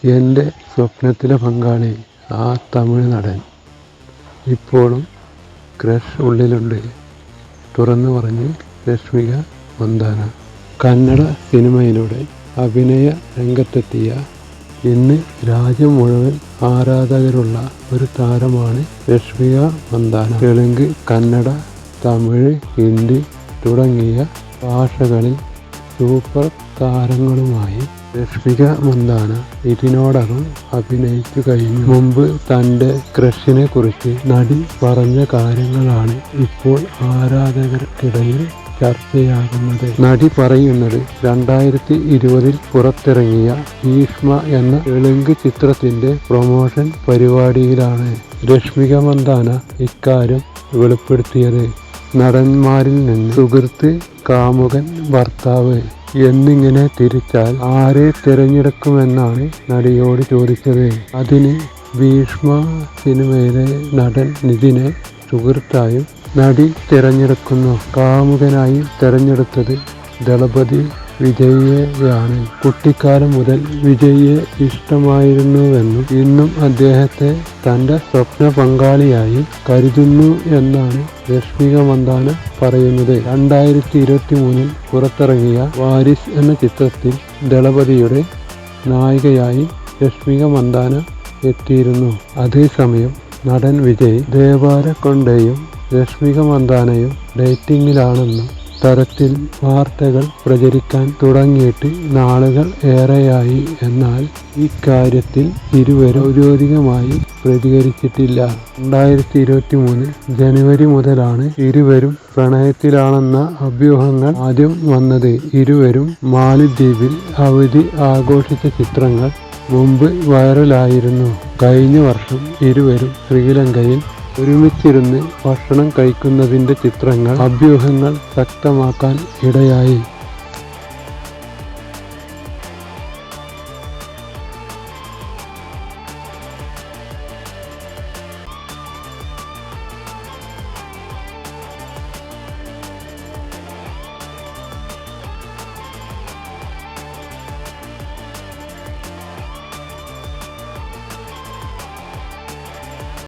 എൻ്റെ സ്വപ്നത്തിലെ പങ്കാളി ആ തമിഴ് നടൻ ഇപ്പോഴും ക്രഷ് ഉള്ളിലുണ്ട്. തുറന്നു പറഞ്ഞ് രശ്മിക മന്ദാന. കന്നഡ സിനിമയിലൂടെ അഭിനയ രംഗത്തെത്തിയ ഇന്ന് രാജ്യം മുഴുവൻ ആരാധകരുള്ള ഒരു താരമാണ് രശ്മിക മന്ദാന. തെലുങ്ക്, കന്നഡ, തമിഴ്, ഹിന്ദി തുടങ്ങിയ ഭാഷകളിൽ സൂപ്പർ താരങ്ങളുമായി രശ്മിക മന്ദാന ഇതിനോടകം അഭിനയിച്ചു കഴിഞ്ഞു. മുമ്പ് തൻ്റെ ക്രഷിനെ കുറിച്ച് നടി പറഞ്ഞ കാര്യങ്ങളാണ് ഇപ്പോൾ ആരാധകർക്കിടയിൽ ചർച്ചയാകുന്നത്. നടി പറയുന്നത് 2020 പുറത്തിറങ്ങിയ ഭീഷ്മ എന്ന തെലുങ്ക് ചിത്രത്തിൻ്റെ പ്രൊമോഷൻ പരിപാടിയിലാണ് രശ്മിക മന്ദാന ഇക്കാര്യം വെളിപ്പെടുത്തിയത്. നടന്മാരിൽ നിന്ന് സുഹൃത്ത്, കാമുകൻ, ഭർത്താവ് എന്നിങ്ങനെ തിരിച്ചാൽ ആരെ തിരഞ്ഞെടുക്കുമെന്നാണ് നടിയോട് ചോദിച്ചത്. അതിന് ഭീഷ്മ സിനിമയിലെ നടൻ നിതിനെ സുഹൃത്തായും നടി തിരഞ്ഞെടുക്കുന്നു. കാമുകനായി തിരഞ്ഞെടുത്തത് ദളപതി വിജയിയെയാണ്. കുട്ടിക്കാലം മുതൽ വിജയിയെ ഇഷ്ടമായിരുന്നുവെന്നും ഇന്നും അദ്ദേഹത്തെ തൻ്റെ സ്വപ്ന പങ്കാളിയായി കരുതുന്നു എന്നാണ് രശ്മിക മന്ദാന പറയുന്നത്. 2023 പുറത്തിറങ്ങിയ വാരിസ് എന്ന ചിത്രത്തിൽ ദളപതിയുടെ നായികയായി രശ്മിക മന്ദാന എത്തിയിരുന്നു. അതേസമയം നടൻ വിജയ് ദേവരകൊണ്ടയും രശ്മിക മന്ദാനയും ഡേറ്റിംഗിലാണെന്നും തരത്തിൽ വാർത്തകൾ പ്രചരിക്കാൻ തുടങ്ങിയിട്ട് നാളുകൾ ഏറെയായി. എന്നാൽ ഇക്കാര്യത്തിൽ ഇരുവരും ഔദ്യോഗികമായി പ്രതികരിച്ചിട്ടില്ല. 2023 ജനുവരി മുതലാണ് ഇരുവരും പ്രണയത്തിലാണെന്ന അഭ്യൂഹങ്ങൾ ആദ്യം വന്നത്. ഇരുവരും മാലിദ്വീപിൽ അവധി ആഘോഷിച്ച ചിത്രങ്ങൾ മുമ്പ് വൈറലായിരുന്നു. കഴിഞ്ഞ വർഷം ഇരുവരും ശ്രീലങ്കയിൽ ഒരുമിച്ചിരുന്ന് ഭക്ഷണം കഴിക്കുന്നതിൻ്റെ ചിത്രങ്ങൾ അഭ്യൂഹങ്ങൾ ശക്തമാക്കാൻ ഇടയായി.